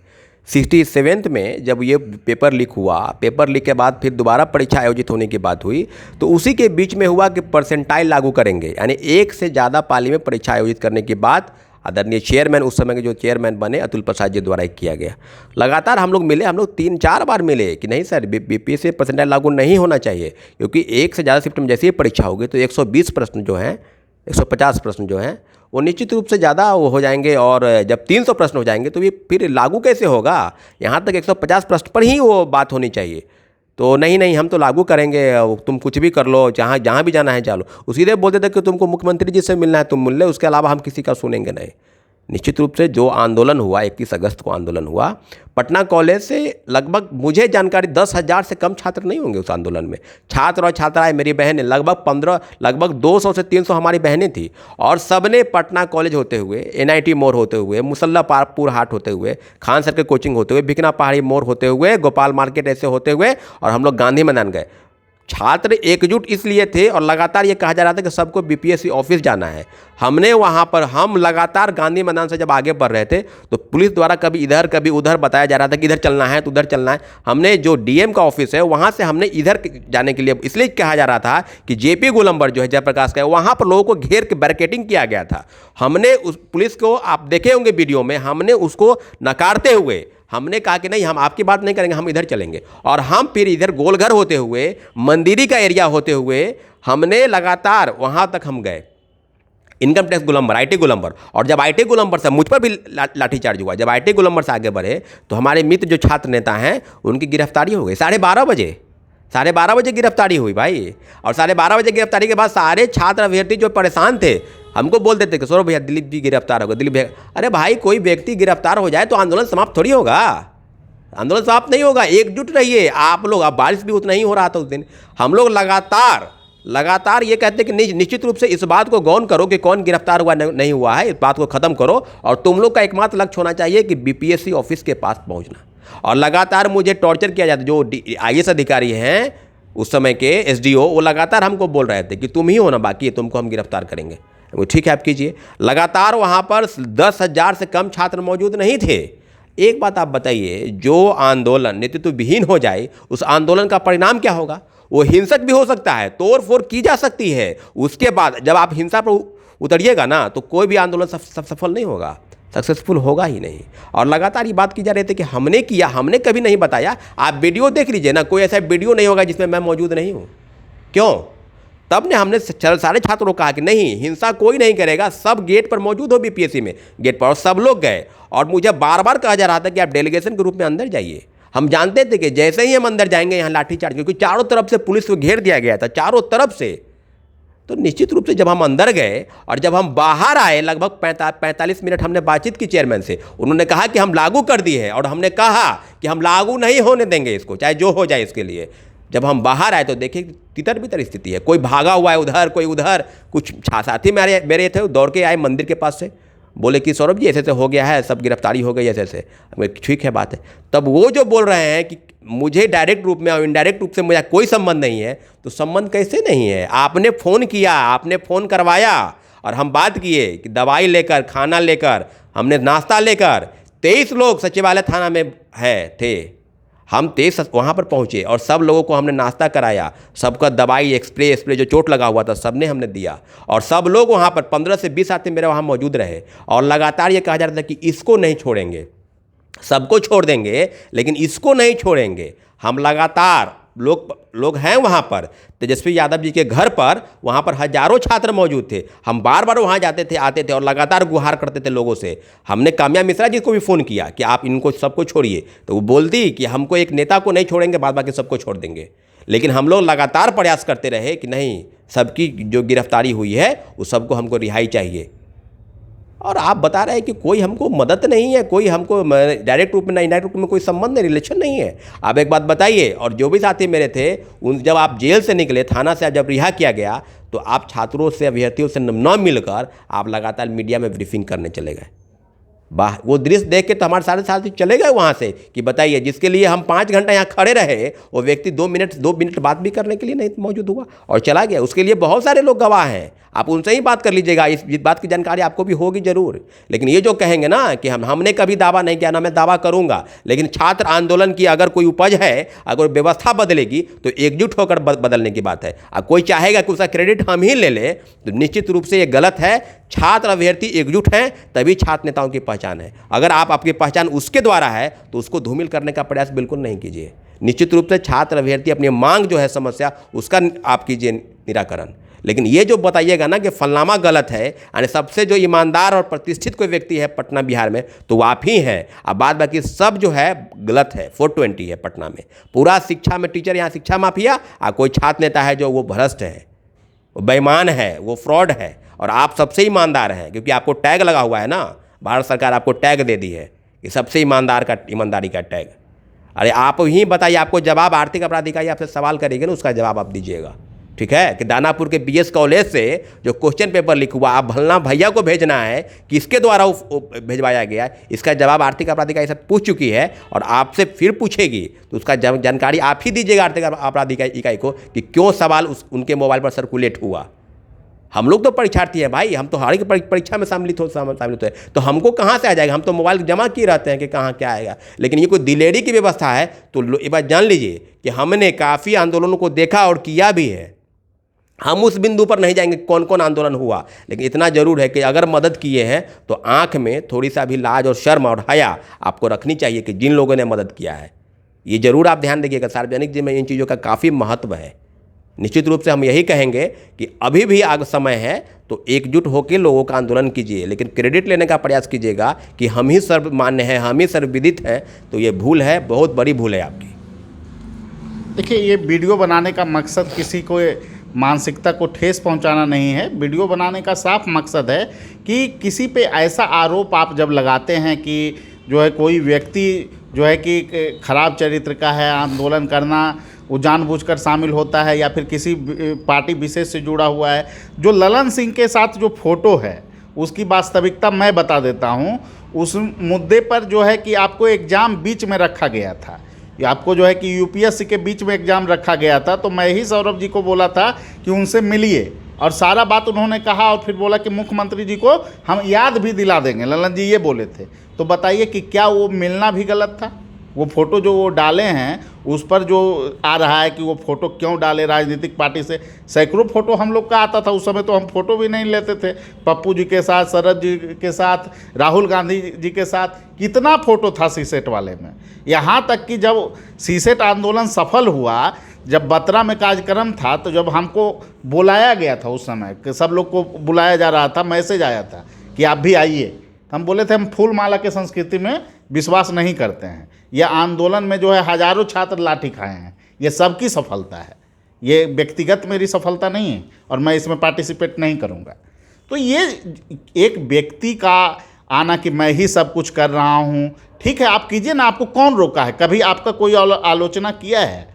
67th में जब ये पेपर लीक हुआ, पेपर लीक के बाद फिर दोबारा परीक्षा आयोजित होने की बात हुई, तो उसी के बीच में हुआ कि परसेंटाइल लागू करेंगे, यानी एक से ज़्यादा पाली में परीक्षा आयोजित करने की बात आदरणीय चेयरमैन, उस समय के जो चेयरमैन बने अतुल प्रसाद जी द्वारा किया गया। लगातार हम लोग मिले, हम लोग 3-4 बार मिले कि नहीं सर, बीपीएससी परसेंटाइल लागू नहीं होना चाहिए, क्योंकि एक से ज़्यादा शिफ्ट में जैसे ही परीक्षा होगी तो 120 प्रश्न जो हैं, 150 प्रश्न जो हैं वो निश्चित रूप से ज़्यादा वो हो जाएंगे। और जब 300 प्रश्न हो जाएंगे तो ये फिर लागू कैसे होगा? यहाँ तक 150 प्रश्न पर ही वो बात होनी चाहिए। तो नहीं हम तो लागू करेंगे, तुम कुछ भी कर लो, जहाँ भी जाना है चलो। उसी देर बोलते थे कि तुमको मुख्यमंत्री जी से मिलना है तुम मिल लो, उसके अलावा हम किसी का सुनेंगे नहीं। निश्चित रूप से जो आंदोलन हुआ 31 अगस्त को आंदोलन हुआ, पटना कॉलेज से लगभग मुझे जानकारी 10,000 से कम छात्र नहीं होंगे उस आंदोलन में। छात्र और छात्राएं मेरी बहनें लगभग 200 से 300 हमारी बहनें थी, और सबने पटना कॉलेज होते हुए, NIT मोड़ होते हुए, मुसल्लापुर हाट होते हुए, खान सर के कोचिंग होते हुए, भिकना पहाड़ी मोड़ होते हुए, गोपाल मार्केट ऐसे होते हुए, और हम लोग गांधी मैदान गए। छात्र एकजुट इसलिए थे, और लगातार ये कहा जा रहा था कि सबको BPSC ऑफिस जाना है। हमने वहाँ पर, हम लगातार गांधी मैदान से जब आगे बढ़ रहे थे तो पुलिस द्वारा कभी इधर कभी उधर बताया जा रहा था कि इधर चलना है तो उधर चलना है। हमने जो DM का ऑफिस है वहाँ से हमने इधर जाने के लिए इसलिए कहा जा रहा था कि JP गोलंबर जो है जयप्रकाश का, वहाँ पर लोगों को घेर के बैरिकेडिंग किया गया था। हमने उस पुलिस को, आप देखे होंगे वीडियो में, हमने उसको नकारते हुए हमने कहा कि नहीं, हम आपकी बात नहीं करेंगे, हम इधर चलेंगे। और हम फिर इधर गोलघर होते हुए, मंदिरी का एरिया होते हुए, हमने लगातार वहाँ तक हम गए, इनकम टैक्स गोलंबर, IT गोलंबर। और जब IT गोलंबर से मुझ पर भी लाठीचार्ज हुआ, जब IT गोलंबर से आगे बढ़े तो हमारे मित्र जो छात्र नेता हैं उनकी गिरफ्तारी हो गई 12:30 बजे। 12:30 बजे गिरफ्तारी हुई भाई। और 12:30 बजे गिरफ्तारी के बाद सारे छात्र अभ्यर्थी जो परेशान थे हमको बोल देते कि सौरभ भैया दिलीप जी गिरफ्तार हो गए, दिलीप भैया। अरे भाई, कोई व्यक्ति गिरफ्तार हो जाए तो आंदोलन समाप्त थोड़ी होगा, आंदोलन समाप्त नहीं होगा। एकजुट रहिए आप लोग। अब बारिश भी उतना ही हो रहा था उस दिन। हम लोग लगातार ये कहते कि निश्चित रूप से इस बात को गौन करो कि कौन गिरफ्तार हुआ नहीं हुआ है, इस बात को खत्म करो। और तुम लोग का एकमात्र लक्ष्य होना चाहिए कि BPSC ऑफिस के पास पहुंचना। और लगातार मुझे टॉर्चर किया जाता, जो IAS अधिकारी हैं उस समय के SDO, वो लगातार हमको बोल रहे थे कि तुम ही हो ना बाकी है, तुमको हम गिरफ्तार करेंगे। वो ठीक है, आप कीजिए। लगातार वहाँ पर 10,000 से कम छात्र मौजूद नहीं थे। एक बात आप बताइए, जो आंदोलन नेतृत्व विहीन हो जाए, उस आंदोलन का परिणाम क्या होगा? वो हिंसक भी हो सकता है, तोड़ फोड़ की जा सकती है। उसके बाद जब आप हिंसा पर उतरिएगा ना, तो कोई भी आंदोलन सफल नहीं होगा, सक्सेसफुल होगा ही नहीं। और लगातार ये बात की जा रही थी कि हमने किया, हमने कभी नहीं बताया। आप वीडियो देख लीजिए ना, कोई ऐसा वीडियो नहीं होगा जिसमें मैं मौजूद नहीं हूँ। क्यों? तब ने हमने सारे छात्रों को कहा कि नहीं, हिंसा कोई नहीं करेगा, सब गेट पर मौजूद हो BPSC में गेट पर। और सब लोग गए। और मुझे बार बार कहा जा रहा था कि आप डेलीगेशन के रूप में अंदर जाइए। हम जानते थे कि जैसे ही हम अंदर जाएंगे यहाँ लाठीचार्ज, क्योंकि चारों तरफ से पुलिस को घेर दिया गया था, चारों तरफ से। तो निश्चित रूप से जब हम अंदर गए और जब हम बाहर आए, लगभग 45 मिनट हमने बातचीत की चेयरमैन से। उन्होंने कहा कि हम लागू कर दिए हैं, और हमने कहा कि हम लागू नहीं होने देंगे इसको, चाहे जो हो जाए इसके लिए। जब हम बाहर आए तो देखिए तितर बितर स्थिति है। कोई भागा हुआ है उधर, कोई उधर। कुछ साथी मेरे थे, दौड़ के आए मंदिर के पास से, बोले कि सौरभ जी ऐसे ऐसे हो गया है, सब गिरफ्तारी हो गई ऐसे ऐसे। ठीक है, बात है। तब वो जो बोल रहे हैं कि मुझे डायरेक्ट रूप में और इनडायरेक्ट रूप से मुझे कोई संबंध नहीं है, तो संबंध कैसे नहीं है? आपने फ़ोन किया, आपने फ़ोन करवाया, और हम बात किए कि दवाई लेकर, खाना लेकर, हमने नाश्ता लेकर। 23 लोग सचिवालय थाना में थे। हम 23 वहाँ पर पहुँचे और सब लोगों को हमने नाश्ता कराया। सबका दवाई, स्प्रे जो चोट लगा हुआ था, सब ने हमने दिया। और सब लोग वहाँ पर 15 से 20 आदमी मेरे वहाँ मौजूद रहे। और लगातार ये कहा जा रहा था कि इसको नहीं छोड़ेंगे, सबको छोड़ देंगे लेकिन इसको नहीं छोड़ेंगे। हम लगातार लोग हैं वहाँ पर, तेजस्वी यादव जी के घर पर, वहाँ पर हजारों छात्र मौजूद थे। हम बार बार वहाँ जाते थे, आते थे और लगातार गुहार करते थे लोगों से। हमने काम्या मिश्रा जी को भी फ़ोन किया कि आप इनको सबको छोड़िए, तो वो बोलती कि हमको एक नेता को नहीं छोड़ेंगे, बाद बाकी सबको छोड़ देंगे। लेकिन हम लोग लगातार प्रयास करते रहे कि नहीं, सबकी जो गिरफ्तारी हुई है उस सबको हमको रिहाई चाहिए। और आप बता रहे हैं कि कोई हमको मदद नहीं है, कोई हमको डायरेक्ट रूप में ना इनडायरेक्ट रूप में कोई संबंध नहीं, रिलेशन नहीं है। आप एक बात बताइए। और जो भी साथी मेरे थे, उन जब आप जेल से निकले, थाना से जब रिहा किया गया, तो आप छात्रों से, अभ्यर्थियों से न मिलकर आप लगातार मीडिया में ब्रीफिंग करने चले गए। वो दृश्य देख के तो हमारे सारे साथी चले गए वहाँ से कि बताइए, जिसके लिए हम 5 घंटा यहाँ खड़े रहे, वो व्यक्ति 2 मिनट बात भी करने के लिए नहीं मौजूद हुआ और चला गया। उसके लिए बहुत सारे लोग गवाह हैं, आप उनसे ही बात कर लीजिएगा, इस बात की जानकारी आपको भी होगी जरूर। लेकिन ये जो कहेंगे ना कि हमने कभी दावा नहीं किया, ना मैं दावा करूंगा, लेकिन छात्र आंदोलन की अगर कोई उपज है, अगर व्यवस्था बदलेगी तो एकजुट होकर बदलने की बात है। अब कोई चाहेगा कि उसका क्रेडिट हम ही ले लें, तो निश्चित रूप से ये गलत है। छात्र अभ्यर्थी एकजुट हैं, तभी छात्र नेताओं की पहचान है। अगर आपकी पहचान उसके द्वारा है तो उसको धूमिल करने का प्रयास बिल्कुल नहीं कीजिए। निश्चित रूप से छात्र अभ्यर्थी अपनी मांग जो है, समस्या, उसका आप कीजिए निराकरण। लेकिन ये जो बताइएगा ना कि फलनामा गलत है, यानी सबसे जो ईमानदार और प्रतिष्ठित कोई व्यक्ति है पटना बिहार में, तो वो आप ही हैं। अब बाद बाकी सब जो है गलत है। 420 है पटना में, पूरा शिक्षा में टीचर, यहाँ शिक्षा माफिया। कोई छात्र नेता है जो वो भ्रष्ट है, वो बेईमान है, वो फ्रॉड है। और आप सबसे ईमानदार हैं, क्योंकि आपको टैग लगा हुआ है ना, भारत सरकार आपको टैग दे दी है कि सबसे ईमानदारी का टैग। अरे आप ही बताइए, आपको जवाब आर्थिक अपराध इकाई आपसे सवाल करेगी ना, उसका जवाब आप दीजिएगा, ठीक है। कि दानापुर के बीएस कॉलेज से जो क्वेश्चन पेपर लिखा हुआ आप भलना भैया को भेजना है, किसके द्वारा भेजवाया गया है, इसका जवाब आर्थिक अपराध इकाई सब पूछ चुकी है और आपसे फिर पूछेगी, तो उसका जानकारी आप ही दीजिएगा आर्थिक अपराध इकाई को कि क्यों सवाल उनके मोबाइल पर सर्कुलेट हुआ। हम लोग तो परीक्षार्थी हैं भाई, हम तो हर एक परीक्षा में शामिल होते हैं, तो हमको कहाँ से आ जाएगा, हम तो मोबाइल जमा किए रहते हैं कि कहाँ क्या आएगा। लेकिन ये कोई दिलेरी की व्यवस्था है तो एक बार जान लीजिए कि हमने काफ़ी आंदोलनों को देखा और किया भी है। हम उस बिंदु पर नहीं जाएंगे कौन कौन आंदोलन हुआ, लेकिन इतना जरूर है कि अगर मदद किए हैं तो आँख में थोड़ी सा भी लाज और शर्म और हया आपको रखनी चाहिए कि जिन लोगों ने मदद किया है। ये जरूर आप ध्यान रखिएगा, सार्वजनिक जीवन में इन चीज़ों का काफ़ी महत्व है। निश्चित रूप से हम यही कहेंगे कि अभी भी आगे समय है तो एकजुट होकर लोगों का आंदोलन कीजिए, लेकिन क्रेडिट लेने का प्रयास कीजिएगा कि हम ही सर्वमान्य हैं, हम ही सर्वविदित हैं, तो ये भूल है, बहुत बड़ी भूल है आपकी। देखिए, ये वीडियो बनाने का मकसद किसी को मानसिकता को ठेस पहुंचाना नहीं है। वीडियो बनाने का साफ मकसद है कि किसी पे ऐसा आरोप आप जब लगाते हैं कि जो है कोई व्यक्ति जो है कि खराब चरित्र का है, आंदोलन करना वो जानबूझकर शामिल होता है या फिर किसी पार्टी विशेष से जुड़ा हुआ है। जो ललन सिंह के साथ जो फोटो है उसकी वास्तविकता मैं बता देता हूँ। उस मुद्दे पर जो है कि आपको एग्ज़ाम बीच में रखा गया था, आपको जो है कि यूपीएससी के बीच में एग्ज़ाम रखा गया था, तो मैं ही सौरभ जी को बोला था कि उनसे मिलिए और सारा बात उन्होंने कहा और फिर बोला कि मुख्यमंत्री जी को हम याद भी दिला देंगे, ललन जी ये बोले थे। तो बताइए कि क्या वो मिलना भी गलत था? वो फ़ोटो जो वो डाले हैं उस पर जो आ रहा है कि वो फ़ोटो क्यों डाले, राजनीतिक पार्टी से सैकड़ों फ़ोटो हम लोग का आता था। उस समय तो हम फ़ोटो भी नहीं लेते थे, पप्पू जी के साथ, शरद जी के साथ, राहुल गांधी जी के साथ कितना फ़ोटो था सीसेट वाले में। यहाँ तक कि जब सीसेट आंदोलन सफल हुआ, जब बतरा में कार्यक्रम था, तो जब हमको बुलाया गया था उस समय कि सब लोग को बुलाया जा रहा था, मैसेज आया था कि आप भी आइए, हम बोले थे हम फूल माला के संस्कृति में विश्वास नहीं करते हैं। यह आंदोलन में जो है हजारों छात्र लाठी खाए हैं, ये सबकी सफलता है, ये व्यक्तिगत मेरी सफलता नहीं है और मैं इसमें पार्टिसिपेट नहीं करूँगा। तो ये एक व्यक्ति का आना कि मैं ही सब कुछ कर रहा हूँ, ठीक है आप कीजिए ना, आपको कौन रोका है? कभी आपका कोई आलोचना किया है?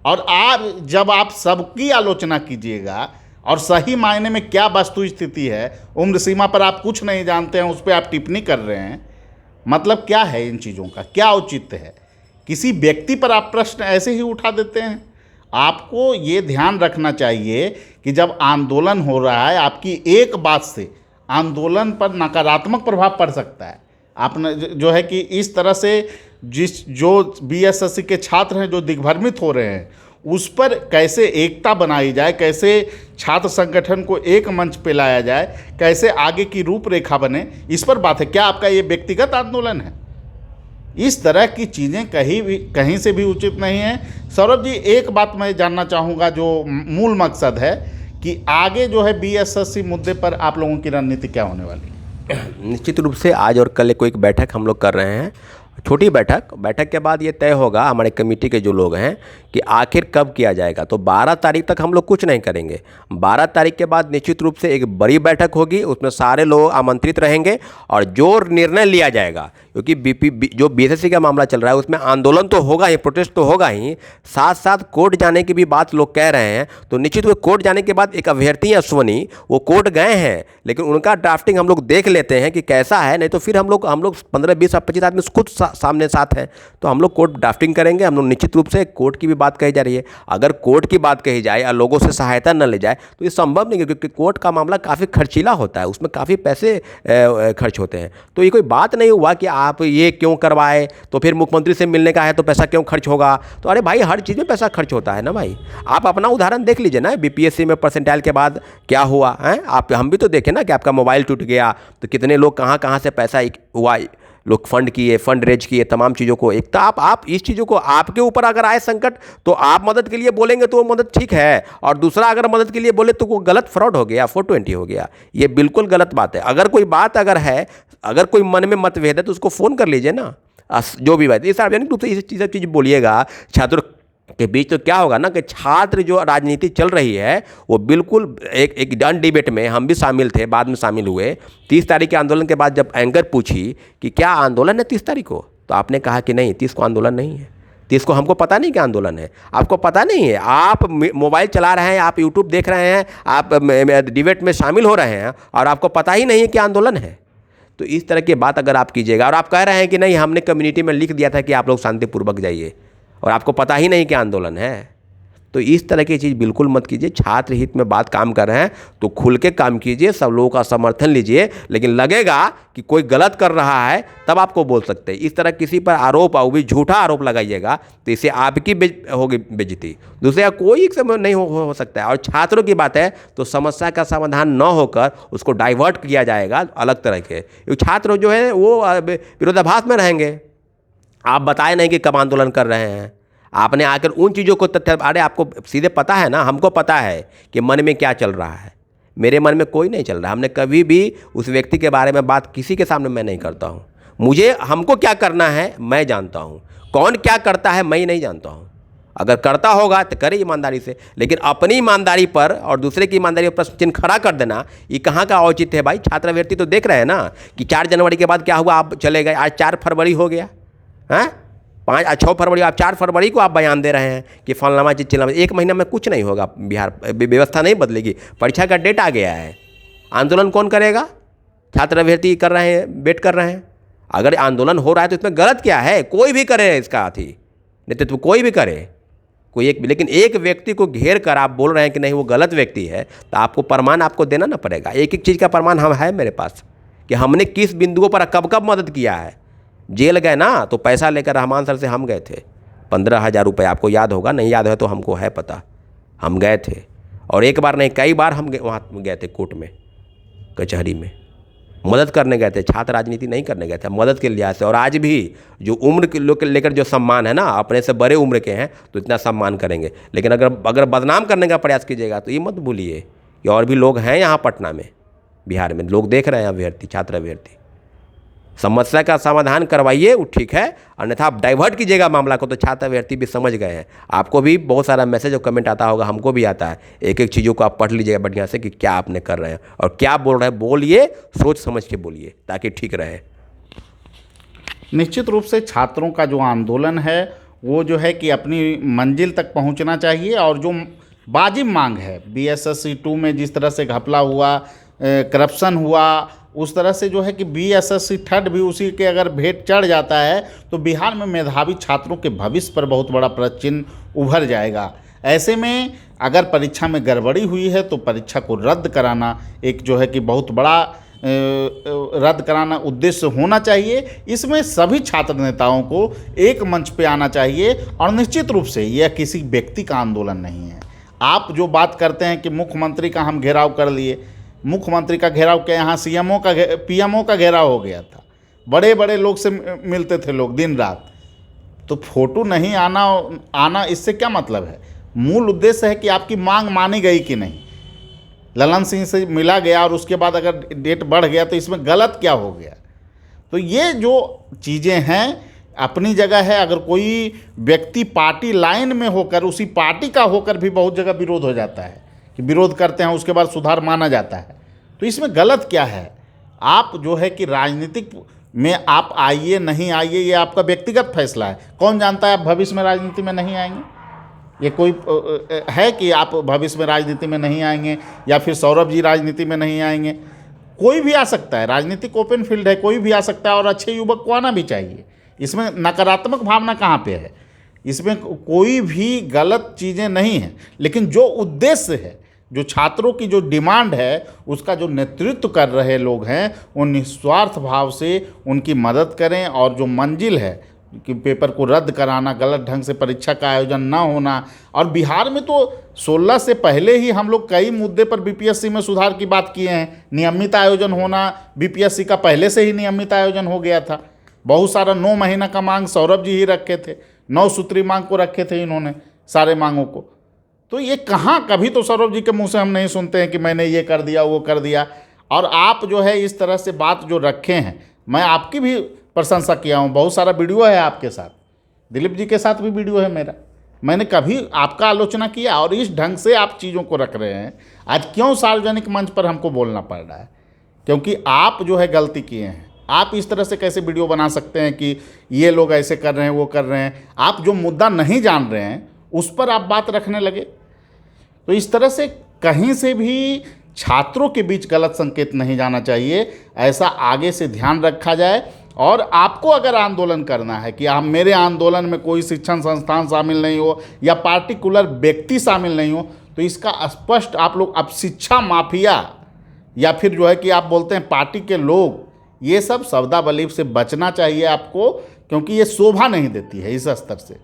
और आप जब आप सबकी आलोचना कीजिएगा और सही मायने में क्या वस्तु स्थिति है, उम्र सीमा पर आप कुछ नहीं जानते हैं, उस पर आप टिप्पणी कर रहे हैं, मतलब क्या है? इन चीज़ों का क्या औचित्य है? किसी व्यक्ति पर आप प्रश्न ऐसे ही उठा देते हैं। आपको ये ध्यान रखना चाहिए कि जब आंदोलन हो रहा है, आपकी एक बात से आंदोलन पर नकारात्मक प्रभाव पड़ सकता है। आपने जो है कि इस तरह से जो बीएसएससी के छात्र हैं जो दिग्भ्रमित हो रहे हैं, उस पर कैसे एकता बनाई जाए, कैसे छात्र संगठन को एक मंच पे लाया जाए, कैसे आगे की रूपरेखा बने, इस पर बात है। क्या आपका ये व्यक्तिगत आंदोलन है? इस तरह की चीज़ें कहीं से भी उचित नहीं है। सौरभ जी, एक बात मैं जानना चाहूँगा, जो मूल मकसद है कि आगे जो है बीएसएससी मुद्दे पर आप लोगों की रणनीति क्या होने वाली है? निश्चित रूप से आज और कल को एक बैठक हम लोग कर रहे हैं, छोटी बैठक के बाद ये तय होगा हमारे कमेटी के जो लोग हैं कि आखिर कब किया जाएगा। तो 12 तारीख तक हम लोग कुछ नहीं करेंगे। 12 तारीख के बाद निश्चित रूप से एक बड़ी बैठक होगी, उसमें सारे लोग आमंत्रित रहेंगे और जो निर्णय लिया जाएगा, क्योंकि जो बीएसएससी का मामला चल रहा है उसमें आंदोलन तो होगा ही, प्रोटेस्ट तो होगा ही, साथ साथ कोर्ट जाने की भी बात लोग कह रहे हैं। तो निश्चित रूप से कोर्ट जाने के बाद एक अभ्यर्थी अश्वनी वो कोर्ट गए हैं, लेकिन उनका ड्राफ्टिंग हम लोग देख लेते हैं कि कैसा है, नहीं तो फिर हम लोग 15, 20, 25 आदमी खुद सामने साथ हैं, तो हम लोग कोर्ट ड्राफ्टिंग करेंगे। हम लोग निश्चित रूप से कोर्ट की भी बात कही जा रही है, अगर कोर्ट की बात कही जाए और लोगों से सहायता न ले जाए तो ये संभव नहीं है, क्योंकि कोर्ट का मामला काफ़ी खर्चीला होता है, उसमें काफ़ी पैसे खर्च होते हैं। तो ये कोई बात नहीं हुआ कि आप ये क्यों करवाए, तो फिर मुख्यमंत्री से मिलने का है तो पैसा क्यों खर्च होगा। तो अरे भाई, हर चीज़ में पैसा खर्च होता है ना भाई। आप अपना उदाहरण देख लीजिए ना, बीपीएससी में परसेंटाइल के बाद क्या हुआ है, हम भी तो देखें ना कि आपका मोबाइल टूट गया तो कितने लोग कहाँ से पैसा हुआ, लोग फंड रेज किए, तमाम चीज़ों को। एक तो आप इस चीज़ों को, आपके ऊपर अगर आए संकट तो आप मदद के लिए बोलेंगे तो वो मदद ठीक है, और दूसरा अगर मदद के लिए बोले तो वो गलत, फ्रॉड हो गया, 420 हो गया। ये बिल्कुल गलत बात है। अगर कोई बात है, अगर कोई मन में मतभेद है तो उसको फ़ोन कर लीजिए ना, जो भी बात। ये सार्वजनिक रूप से ये चीज़ बोलिएगा, छात्रों के बीच तो क्या होगा ना कि छात्र जो राजनीति चल रही है वो बिल्कुल एक डन डिबेट में हम भी शामिल थे, बाद में शामिल हुए। 30 तारीख के आंदोलन के बाद जब एंकर पूछी कि क्या आंदोलन है 30 तारीख को, तो आपने कहा कि नहीं 30 को आंदोलन नहीं है। 30 को हमको पता नहीं क्या आंदोलन है, आपको पता नहीं है, आप मोबाइल चला रहे हैं, आप यूट्यूब देख रहे हैं, आप डिबेट में शामिल हो रहे हैं और आपको पता ही नहीं है कि आंदोलन है। तो इस तरह की बात अगर आप कीजिएगा और आप कह रहे हैं कि नहीं हमने कम्युनिटी में लिख दिया था कि आप लोग शांतिपूर्वक जाइए और आपको पता ही नहीं क्या आंदोलन है, तो इस तरह की चीज़ बिल्कुल मत कीजिए। छात्र हित में बात काम कर रहे हैं तो खुल के काम कीजिए, सब लोगों का समर्थन लीजिए, लेकिन लगेगा कि कोई गलत कर रहा है तब आपको बोल सकते हैं। इस तरह किसी पर आरोप और भी झूठा आरोप लगाइएगा तो इससे आपकी होगी बेइज्जती, दूसरे का कोई समय नहीं हो सकता है। और छात्रों की बात है तो समस्या का समाधान न होकर उसको डाइवर्ट किया जाएगा अलग तरह के। छात्र जो है वो विरोधाभास में रहेंगे, आप बताए नहीं कि कब आंदोलन कर रहे हैं, आपने आकर उन चीज़ों को तथ्य, अरे आपको सीधे पता है ना, हमको पता है कि मन में क्या चल रहा है, मेरे मन में कोई नहीं चल रहा। हमने कभी भी उस व्यक्ति के बारे में बात किसी के सामने मैं नहीं करता हूँ। हमको क्या करना है मैं जानता हूँ, कौन क्या करता है मैं नहीं जानता हूँ। अगर करता होगा तो करे ईमानदारी से, लेकिन अपनी ईमानदारी पर और दूसरे की ईमानदारी पर प्रश्न चिन्ह खड़ा कर देना, ये कहाँ का औचित्य है भाई। छात्रवृत्ति तो देख रहे हैं ना कि 4 जनवरी के बाद क्या हुआ, आप चले गए, आज 4 फरवरी हो गया है, 6 फरवरी, आप 4 फरवरी को आप बयान दे रहे हैं कि फलनामा चीज चिल्लामा। 1 महीना में कुछ नहीं होगा, बिहार व्यवस्था नहीं बदलेगी, परीक्षा का डेट आ गया है, आंदोलन कौन करेगा, छात्र अभ्यर्थी कर रहे हैं, वेट कर रहे हैं। अगर आंदोलन हो रहा है तो इसमें गलत क्या है, कोई भी करे इसका नेतृत्व, कोई भी करे, कोई एक, लेकिन एक व्यक्ति को घेर कर आप बोल रहे हैं कि नहीं वो गलत व्यक्ति है, तो आपको प्रमाण आपको देना ना पड़ेगा। एक एक चीज़ का प्रमाण हम है मेरे पास कि हमने किस बिंदुओं पर कब कब मदद किया है। जेल गए ना तो पैसा लेकर रहमान सर से हम गए थे, 15,000 रुपये, आपको याद होगा, नहीं याद है तो हमको है पता, हम गए थे। और एक बार नहीं कई बार हम वहाँ गए थे, कोर्ट में, कचहरी में मदद करने गए थे, छात्र राजनीति नहीं करने गए थे, मदद के लिहाज से। और आज भी जो उम्र के लोग लेकर जो सम्मान है ना, अपने से बड़े उम्र के हैं तो इतना सम्मान करेंगे, लेकिन अगर बदनाम करने का प्रयास कीजिएगा तो ये मत भूलिए कि और भी लोग हैं यहाँ पटना में, बिहार में लोग देख रहे हैं अभ्यर्थी, छात्र अभ्यर्थी। समस्या का समाधान करवाइए वो ठीक है, अन्यथा आप डाइवर्ट कीजिएगा मामला को तो छात्र अभ्यर्थी भी समझ गए हैं। आपको भी बहुत सारा मैसेज और कमेंट आता होगा, हमको भी आता है, एक एक चीज़ों को आप पढ़ लीजिएगा बढ़िया से कि क्या आपने कर रहे हैं और क्या बोल रहे हैं, बोलिए, सोच समझ के बोलिए ताकि ठीक रहे। निश्चित रूप से छात्रों का जो आंदोलन है वो जो है कि अपनी मंजिल तक पहुंचना चाहिए। और जो वाजिब मांग है, BSSC 2 में जिस तरह से घपला हुआ, करप्शन हुआ, उस तरह से जो है कि BSSC 3 भी उसी के अगर भेंट चढ़ जाता है तो बिहार में मेधावी छात्रों के भविष्य पर बहुत बड़ा प्रश्न चिन्ह उभर जाएगा। ऐसे में अगर परीक्षा में गड़बड़ी हुई है तो परीक्षा को रद्द कराना एक जो है कि बहुत बड़ा रद्द कराना उद्देश्य होना चाहिए। इसमें सभी छात्र नेताओं को एक मंच पे आना चाहिए और निश्चित रूप से यह किसी व्यक्ति का आंदोलन नहीं है। आप जो बात करते हैं कि मुख्यमंत्री का हम घेराव कर लिए, मुख्यमंत्री का घेराव क्या, यहाँ PMO का घेराव हो गया था, बड़े बड़े लोग से मिलते थे लोग दिन रात। तो फोटो नहीं आना इससे क्या मतलब है? मूल उद्देश्य है कि आपकी मांग मानी गई कि नहीं। ललन सिंह से मिला गया और उसके बाद अगर डेट बढ़ गया तो इसमें गलत क्या हो गया? तो ये जो चीज़ें हैं अपनी जगह है। अगर कोई व्यक्ति पार्टी लाइन में होकर, उसी पार्टी का होकर भी बहुत जगह विरोध हो जाता है कि विरोध करते हैं उसके बाद सुधार माना जाता है, तो इसमें गलत क्या है? आप जो है कि राजनीतिक में आप आइए नहीं आइए ये आपका व्यक्तिगत फैसला है। कौन जानता है आप भविष्य में राजनीति में नहीं आएंगे? ये कोई है कि आप भविष्य में राजनीति में नहीं आएंगे या फिर सौरभ जी राजनीति में नहीं आएंगे? कोई भी आ सकता है, राजनीतिक ओपन फील्ड है, कोई भी आ सकता है और अच्छे युवक को आना भी चाहिए। इसमें नकारात्मक भावना कहाँ पे है? इसमें कोई भी गलत चीज़ें नहीं हैं, लेकिन जो उद्देश्य है, जो छात्रों की जो डिमांड है, उसका जो नेतृत्व कर रहे लोग हैं वो निस्वार्थ भाव से उनकी मदद करें। और जो मंजिल है कि पेपर को रद्द कराना, गलत ढंग से परीक्षा का आयोजन ना होना, और बिहार में तो 16 से पहले ही हम लोग कई मुद्दे पर BPSC में सुधार की बात किए हैं। नियमित आयोजन होना, BPSC का पहले से ही नियमित आयोजन हो गया था। बहुत सारा 9 महीना का मांग सौरभ जी ही रखे थे, 9 सूत्री मांग को रखे थे इन्होंने, सारे मांगों को। तो ये कहाँ, कभी तो सौरभ जी के मुंह से हम नहीं सुनते हैं कि मैंने ये कर दिया वो कर दिया। और आप जो है इस तरह से बात जो रखे हैं, मैं आपकी भी प्रशंसा किया हूँ, बहुत सारा वीडियो है आपके साथ, दिलीप जी के साथ भी वीडियो है मेरा, मैंने कभी आपका आलोचना किया? और इस ढंग से आप चीज़ों को रख रहे हैं, आज क्यों सार्वजनिक मंच पर हमको बोलना पड़ रहा है? क्योंकि आप जो है गलती किए हैं। आप इस तरह से कैसे वीडियो बना सकते हैं कि ये लोग ऐसे कर रहे हैं, वो कर रहे हैं? आप जो मुद्दा नहीं जान रहे हैं उस पर आप बात रखने लगे। तो इस तरह से कहीं से भी छात्रों के बीच गलत संकेत नहीं जाना चाहिए, ऐसा आगे से ध्यान रखा जाए। और आपको अगर आंदोलन करना है कि आप मेरे आंदोलन में कोई शिक्षण संस्थान शामिल नहीं हो या पार्टिकुलर व्यक्ति शामिल नहीं हो, तो इसका स्पष्ट आप लोग अब शिक्षा माफिया या फिर जो है कि आप बोलते हैं पार्टी के लोग, ये सब शब्दावली से बचना चाहिए आपको, क्योंकि ये शोभा नहीं देती है इस स्तर से।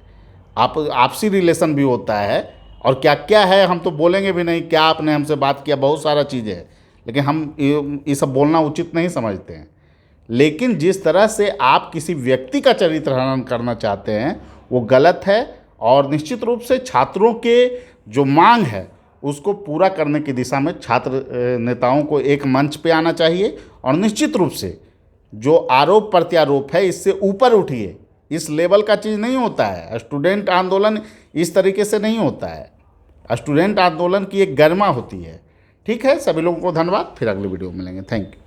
आप आपसी रिलेशन भी होता है और क्या क्या है हम तो बोलेंगे भी नहीं, क्या आपने हमसे बात किया, बहुत सारा चीज़ें है, लेकिन हम ये सब बोलना उचित नहीं समझते हैं। लेकिन जिस तरह से आप किसी व्यक्ति का चरित्र हनन करना चाहते हैं वो गलत है। और निश्चित रूप से छात्रों के जो मांग है उसको पूरा करने की दिशा में छात्र नेताओं को एक मंच पे आना चाहिए और निश्चित रूप से जो आरोप प्रत्यारोप है इससे ऊपर उठिए। इस लेवल का चीज़ नहीं होता है। स्टूडेंट आंदोलन इस तरीके से नहीं होता है। स्टूडेंट आंदोलन की एक गरिमा होती है। ठीक है, सभी लोगों को धन्यवाद। फिर अगली वीडियो में मिलेंगे। Thank you.